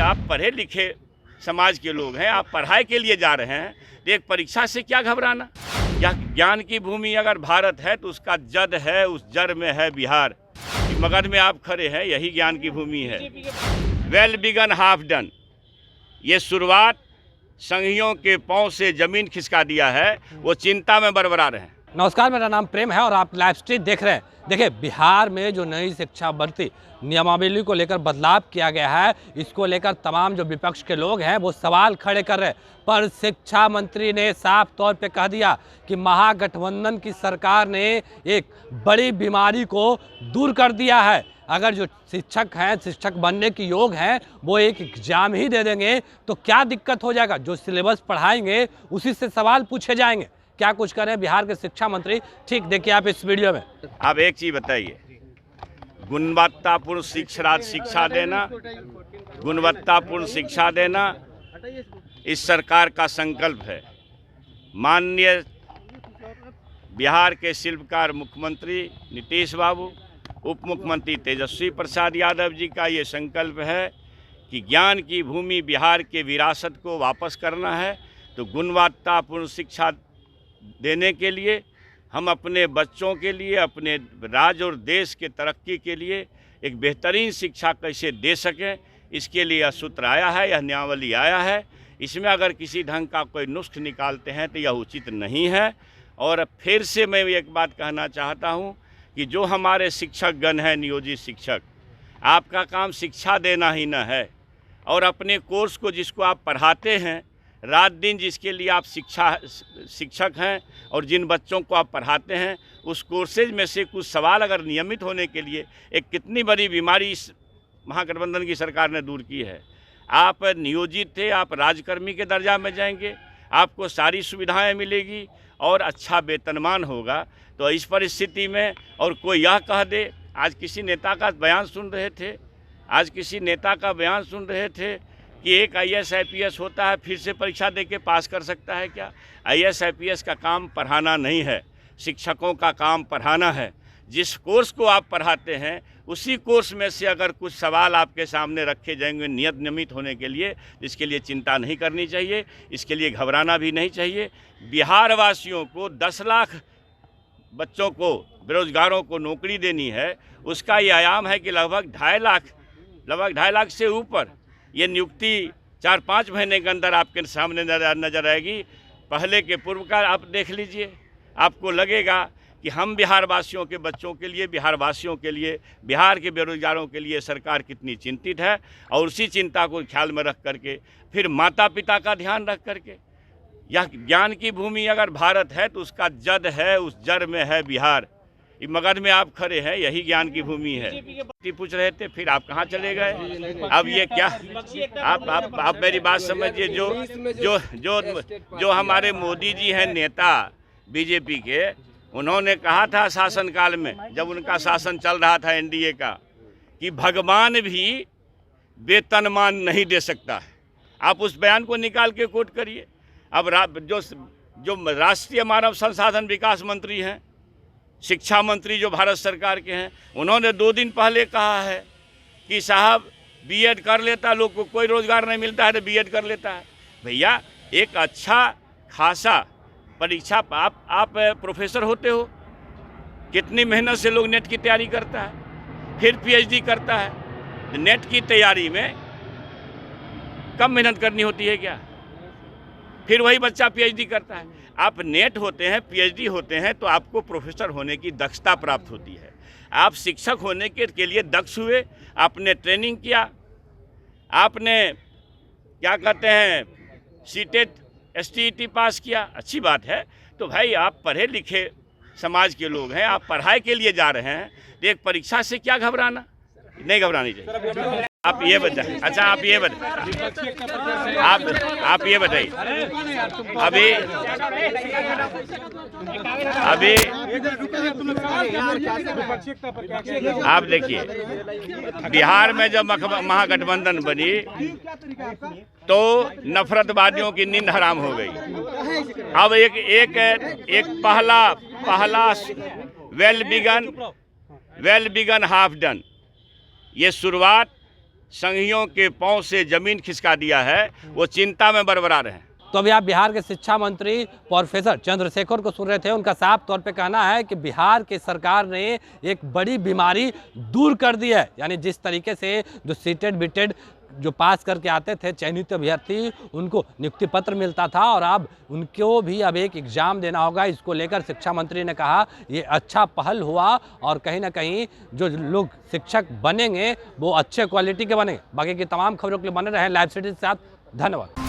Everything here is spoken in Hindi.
आप पढ़े लिखे समाज के लोग हैं, आप पढ़ाई के लिए जा रहे हैं, तो एक परीक्षा से क्या घबराना। या ज्ञान की भूमि अगर भारत है तो उसका जद है, उस जड़ में है बिहार। मगध में आप खड़े हैं, यही ज्ञान की भूमि है। वेल बिगन हाफ डन, ये शुरुआत संघियों के पांव से जमीन खिसका दिया है, वो चिंता में बरबरा रहे हैं। नमस्कार, मेरा नाम प्रेम है और आप लाइव स्ट्रीम देख रहे हैं। देखिए, बिहार में जो नई शिक्षा भर्ती नियमावली को लेकर बदलाव किया गया है, इसको लेकर तमाम जो विपक्ष के लोग हैं वो सवाल खड़े कर रहे हैं। पर शिक्षा मंत्री ने साफ तौर पे कह दिया कि महागठबंधन की सरकार ने एक बड़ी बीमारी को दूर कर दिया है। अगर जो शिक्षक हैं, शिक्षक बनने के योग हैं, वो एक एग्जाम ही दे देंगे तो क्या दिक्कत हो जाएगा। जो सिलेबस पढ़ाएंगे उसी से सवाल पूछे जाएंगे। क्या कुछ करें बिहार के शिक्षा मंत्री, ठीक देखिए आप इस वीडियो में। आप एक चीज बताइए, गुणवत्तापूर्ण शिक्षा देना, गुणवत्तापूर्ण शिक्षा देना इस सरकार का संकल्प है। माननीय बिहार के शिल्पकार मुख्यमंत्री नीतीश बाबू, उप मुख्यमंत्री तेजस्वी प्रसाद यादव जी का ये संकल्प है कि ज्ञान की भूमि बिहार के विरासत को वापस करना है। तो गुणवत्तापूर्ण शिक्षा देने के लिए हम अपने बच्चों के लिए, अपने राज्य और देश के तरक्की के लिए एक बेहतरीन शिक्षा कैसे दे सकें, इसके लिए यह सूत्र आया है, यह नियमावली आया है। इसमें अगर किसी ढंग का कोई नुस्ख निकालते हैं तो यह उचित नहीं है। और फिर से मैं एक बात कहना चाहता हूं कि जो हमारे शिक्षकगण हैं, नियोजित शिक्षक, आपका काम शिक्षा देना ही न है, और अपने कोर्स को जिसको आप पढ़ाते हैं, रात दिन जिसके लिए आप शिक्षक हैं और जिन बच्चों को आप पढ़ाते हैं, उस कोर्सेज में से कुछ सवाल अगर नियमित होने के लिए एक कितनी बड़ी बीमारी इस महागठबंधन की सरकार ने दूर की है। आप नियोजित थे, आप राजकर्मी के दर्जा में जाएंगे, आपको सारी सुविधाएं मिलेगी और अच्छा वेतनमान होगा। तो इस परिस्थिति में और कोई यह कह दे, आज किसी नेता का बयान सुन रहे थे कि एक IAS IPS होता है, फिर से परीक्षा देके पास कर सकता है क्या। IAS IPS का काम पढ़ाना नहीं है, शिक्षकों का काम पढ़ाना है। जिस कोर्स को आप पढ़ाते हैं उसी कोर्स में से अगर कुछ सवाल आपके सामने रखे जाएंगे नियमित होने के लिए, इसके लिए चिंता नहीं करनी चाहिए, इसके लिए घबराना भी नहीं चाहिए। बिहार वासियों को 10 लाख बच्चों को, बेरोजगारों को नौकरी देनी है, उसका ये आयाम है कि लगभग 2.5 लाख से ऊपर ये नियुक्ति 4-5 महीने के अंदर आपके सामने नजर आएगी। पहले के पूर्व का आप देख लीजिए, आपको लगेगा कि हम बिहार वासियों के बच्चों के लिए, बिहार वासियों के लिए, बिहार के बेरोजगारों के लिए सरकार कितनी चिंतित है। और उसी चिंता को ख्याल में रख करके, फिर माता पिता का ध्यान रख करके, यह ज्ञान की भूमि अगर भारत है तो उसका जद है, उस जड़ में है बिहार। मगध में आप खड़े हैं, यही ज्ञान की भूमि है। पूछ रहे थे, फिर आप कहाँ चले गए। अब ये क्या, आप मेरी बात समझिए। जो हमारे मोदी जी हैं, नेता बीजेपी के, उन्होंने कहा था शासनकाल में, जब उनका शासन चल रहा था NDA का, कि भगवान भी वेतनमान नहीं दे सकता है। आप उस बयान को निकाल के कोट करिए। अब जो राष्ट्रीय मानव संसाधन विकास मंत्री हैं, शिक्षा मंत्री जो भारत सरकार के हैं, उन्होंने 2 दिन पहले कहा है कि साहब B.Ed कर लेता, लोग को कोई रोज़गार नहीं मिलता है तो B.Ed कर लेता है। भैया, एक अच्छा खासा परीक्षा, आप प्रोफेसर होते हो, कितनी मेहनत से लोग नेट की तैयारी करता है, फिर PhD करता है। नेट की तैयारी में कम मेहनत करनी होती है क्या? फिर वही बच्चा PhD करता है। आप नेट होते हैं, PhD होते हैं तो आपको प्रोफेसर होने की दक्षता प्राप्त होती है। आप शिक्षक होने के लिए दक्ष हुए, आपने ट्रेनिंग किया, आपने क्या कहते हैं CTET STET पास किया, अच्छी बात है। तो भाई, आप पढ़े लिखे समाज के लोग हैं, आप पढ़ाई के लिए जा रहे हैं, तो एक परीक्षा से क्या घबराना, नहीं घबरानी चाहिए। आप ये बताइए, अच्छा आप ये बताइए, आप ये बताइए, अभी आप देखिए, बिहार में जब महागठबंधन बनी तो नफरतवादियों की नींद हराम हो गई। अब एक पहला वेल बिगन हाफ डन, ये शुरुआत संघियों के पांव से जमीन खिसका दिया है, वो चिंता में बरबरा रहे हैं। तो अभी आप बिहार के शिक्षा मंत्री प्रोफेसर चंद्रशेखर को सुन रहे थे। उनका साफ तौर पे कहना है कि बिहार की सरकार ने एक बड़ी बीमारी दूर कर दी है। यानी जिस तरीके से जो सीटेड बीटेड जो पास करके आते थे चयनित अभ्यर्थी, उनको नियुक्ति पत्र मिलता था और अब उनको भी अब एक एग्ज़ाम देना होगा। इसको लेकर शिक्षा मंत्री ने कहा ये अच्छा पहल हुआ और कहीं ना कहीं जो लोग शिक्षक बनेंगे वो अच्छे क्वालिटी के बनेंगे। बाकी की तमाम खबरों के लिए बने रहें लाइव सिटी के साथ। धन्यवाद।